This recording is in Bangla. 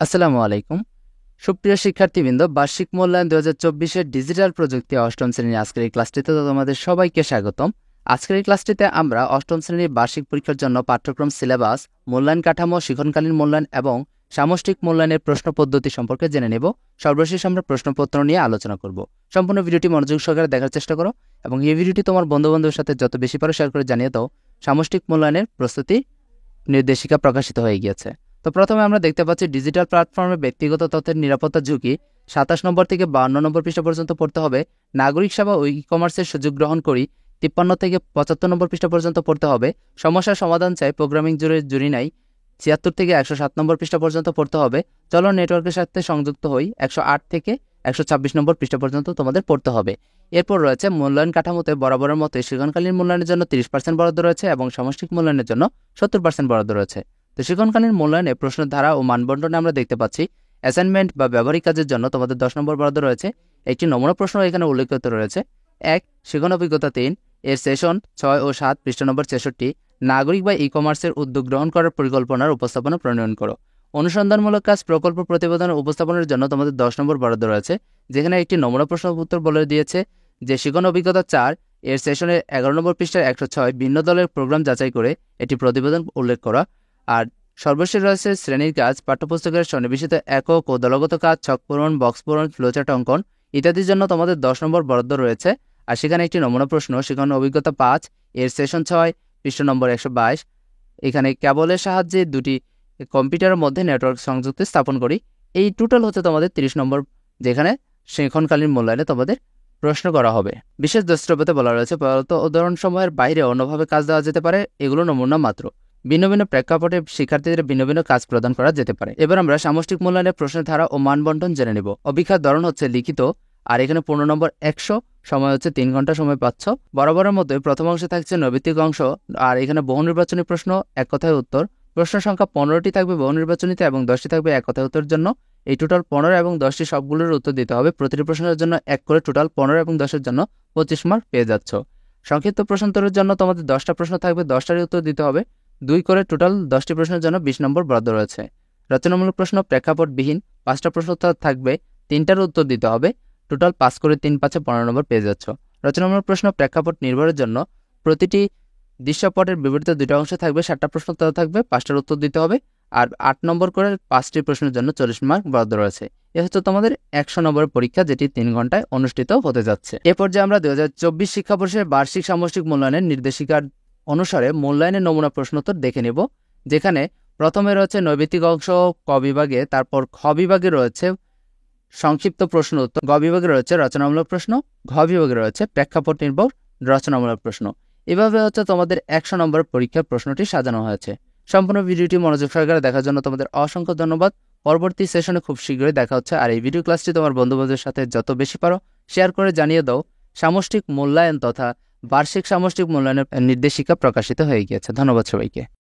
আসসালামু আলাইকুম। সুপ্রিয় শিক্ষার্থীবৃন্দ, বার্ষিক মূল্যায়ন 2024-এর ডিজিটাল প্রযুক্তি অষ্টম শ্রেণীর আজকের এই ক্লাসটিতে তোমাদের সবাইকে স্বাগতম। আজকের এই ক্লাসটিতে আমরা অষ্টম শ্রেণীর বার্ষিক পরীক্ষার জন্য পাঠ্যক্রম সিলেবাস, মূল্যায়ন কাঠামো, শিক্ষণকালীন মূল্যায়ন এবং সামষ্টিক মূল্যায়নের প্রশ্ন পদ্ধতি সম্পর্কে জেনে নেব। সর্বশেষ আমরা প্রশ্নপত্র নিয়ে আলোচনা করব। সম্পূর্ণ ভিডিওটি মনোযোগ সহকারে দেখার চেষ্টা করো এবং এই ভিডিওটি তোমার বন্ধুবান্ধবের সাথে যত বেশি পারো শেয়ার করে জানিয়ে দাও। সামষ্টিক মূল্যায়নের প্রস্তুতি নির্দেশিকা প্রকাশিত হয়ে গিয়েছে। তো প্রথমে আমরা দেখতে পাচ্ছি ডিজিটাল প্ল্যাটফর্মে ব্যক্তিগত তথ্যের নিরাপত্তা ঝুঁকি 27 নম্বর থেকে 52 নম্বর পৃষ্ঠা পর্যন্ত পড়তে হবে। নাগরিক সেবা ও ই কমার্সের সুযোগ গ্রহণ করি 53 থেকে 75 নম্বর পৃষ্ঠা পর্যন্ত পড়তে হবে। সমস্যার সমাধান চাই প্রোগ্রামিং জুড়ি নাই 76 থেকে 107 নম্বর পৃষ্ঠা পর্যন্ত পড়তে হবে। চলো নেটওয়ার্কের সাথে সংযুক্ত হই 108 থেকে 126 নম্বর পৃষ্ঠা পর্যন্ত তোমাদের পড়তে হবে। এরপর রয়েছে মূল্যায়ন কাঠামোতে বরাবরের মতো শিক্ষণকালীন মূল্যায়নের জন্য 30% বরাদ্দ রয়েছে এবং সামষ্টিক মূল্যায়নের জন্য 70% বরাদ্দ রয়েছে। তো শিক্ষণকালীন মূল্যায়নে প্রশ্নের ধারা ও মানবন্টনে আমরা দেখতে পাচ্ছি অ্যাসাইনমেন্ট বা ব্যবহারিক কাজের জন্য তোমাদের 10 নম্বর বরাদ্দ রয়েছে। একটি নমুনা প্রশ্ন এখানে উল্লেখিত রয়েছে। 1. শিক্ষণ অভিজ্ঞতা 3 এর সেশন 6 ও 7 পৃষ্ঠা নম্বর 66 নাগরিক বা ই কমার্সের উদ্যোগ গ্রহণ করার পরিকল্পনার উপস্থাপনা প্রণয়ন করো। অনুসন্ধানমূলক কাজ প্রকল্প প্রতিবেদনের উপস্থাপনের জন্য তোমাদের 10 নম্বর বরাদ্দ রয়েছে, যেখানে একটি নমুনা প্রশ্ন উত্তর বলে দিয়েছে যে শিক্ষণ অভিজ্ঞতা 4 এর সেশনের 11 নম্বর পৃষ্ঠার 106 ভিন্ন দলের প্রোগ্রাম যাচাই করে এটি প্রতিবেদন উল্লেখ করা। আর সর্বশেষ রয়েছে শ্রেণীর কাজ, পাঠ্যপুস্তকের সন্নিবেশিত একক ও দলগত কাজ, ছক পূরণ, বক্স পূরণ, ফ্লোচার্ট অঙ্কন ইত্যাদির জন্য তোমাদের 10 নম্বর বরাদ্দ রয়েছে। আর সেখানে একটি নমুনা প্রশ্ন শিক্ষণ অভিজ্ঞতা 5 এর সেশন 6 পৃষ্ঠা নম্বর 122 এখানে কেবলের সাহায্যে দুটি কম্পিউটারের মধ্যে নেটওয়ার্ক সংযুক্ত স্থাপন করি। এই টোটাল হচ্ছে তোমাদের 30 নম্বর, যেখানে শিক্ষণকালীন মূল্যায়নে তোমাদের প্রশ্ন করা হবে। বিশেষ দ্রষ্টব্যতে বলা রয়েছে প্রদত্ত উদাহরণসমূহের বাইরে অন্যভাবে কাজ দেওয়া যেতে পারে, এগুলো নমুনা মাত্র। ভিন্ন ভিন্ন প্রেক্ষাপটে শিক্ষার্থীদের ভিন্ন ভিন্ন কাজ প্রদান করা যেতে পারে। এবার আমরা সামষ্টিক মূল্যায়নের প্রশ্নের ধারা ও মানবন্টন জেনে নেব। অভিক্ষার ধরন হচ্ছে লিখিত, আর এখানে 15 নম্বর 100, সময় হচ্ছে 3 ঘন্টা সময় পাচ্ছ। বরাবরের মধ্যে প্রথম অংশে থাকছে নৈবিত্তিক অংশ, আর এখানে বহু নির্বাচনী প্রশ্ন, এক কথায় উত্তর। প্রশ্ন সংখ্যা 15টি থাকবে বহু নির্বাচনীতে এবং 10টি থাকবে এক কথায় উত্তরের জন্য। এই টোটাল 15 এবং 10টি সবগুলোর উত্তর দিতে হবে। প্রতিটি প্রশ্নের জন্য এক করে টোটাল 15 এবং 10-এর জন্য 25 মার্ক পেয়ে যাচ্ছ। সংক্ষিপ্ত প্রশ্নোত্তরের জন্য তোমাদের 10টা প্রশ্ন থাকবে, 10টারই উত্তর দিতে হবে। 2 করে টোটাল 10টি প্রশ্নের জন্য 20 নম্বর বরাদ্দ রয়েছে। রচনামূলক প্রশ্ন প্রেক্ষাপটবিহীন 5টা প্রশ্ন থাকবে, 3টার উত্তর দিতে হবে। টোটাল 5 করে 3 5-এ 15 নম্বর পেয়ে যাচ্ছ। রচনামূলক প্রশ্ন প্রেক্ষাপট নির্ভরের জন্য প্রতিটি দৃশ্যপটের বিপরীত 2টা অংশ থাকবে, 7টা প্রশ্ন থাকবে, 5টার উত্তর দিতে হবে। আর 8 নম্বর করে 5টি প্রশ্নের জন্য 40 মার্ক বরাদ্দ রয়েছে। এ হচ্ছে তোমাদের 100 নম্বরের পরীক্ষা, যেটি 3 ঘন্টায় অনুষ্ঠিত হতে যাচ্ছে। এ পর্যায়ে আমরা 2024 শিক্ষাবর্ষের বার্ষিক সামষ্টিক মূল্যায়নের নির্দেশিকার অনুসারে মূল্যায়নের নমুনা প্রশ্নোত্তর দেখে নেব, যেখানে প্রথমে রয়েছে নৈবিত্তিক অংশ ক বিভাগে, তারপর খ বিভাগে রয়েছে সংক্ষিপ্ত প্রশ্ন উত্তর, গ বিভাগে রয়েছে রচনামূলক প্রশ্ন, ঘ বিভাগে রয়েছে প্রেক্ষাপট নির্ভর রচনামূলক প্রশ্ন। এভাবে হচ্ছে তোমাদের 100 নম্বর পরীক্ষার প্রশ্নটি সাজানো হয়েছে। সম্পূর্ণ ভিডিওটি মনোযোগ সহকারে দেখার জন্য তোমাদের অসংখ্য ধন্যবাদ। পরবর্তী সেশনে খুব শীঘ্রই দেখা হচ্ছে। আর এই ভিডিও ক্লাসটি তোমার বন্ধুবান্ধবের সাথে যত বেশি পারো শেয়ার করে জানিয়ে দাও। সামষ্টিক মূল্যায়ন তথা বার্ষিক সামষ্টিক মূল্যায়নের নির্দেশিকা প্রকাশিত হয়ে গিয়েছে। ধন্যবাদ সবাইকে।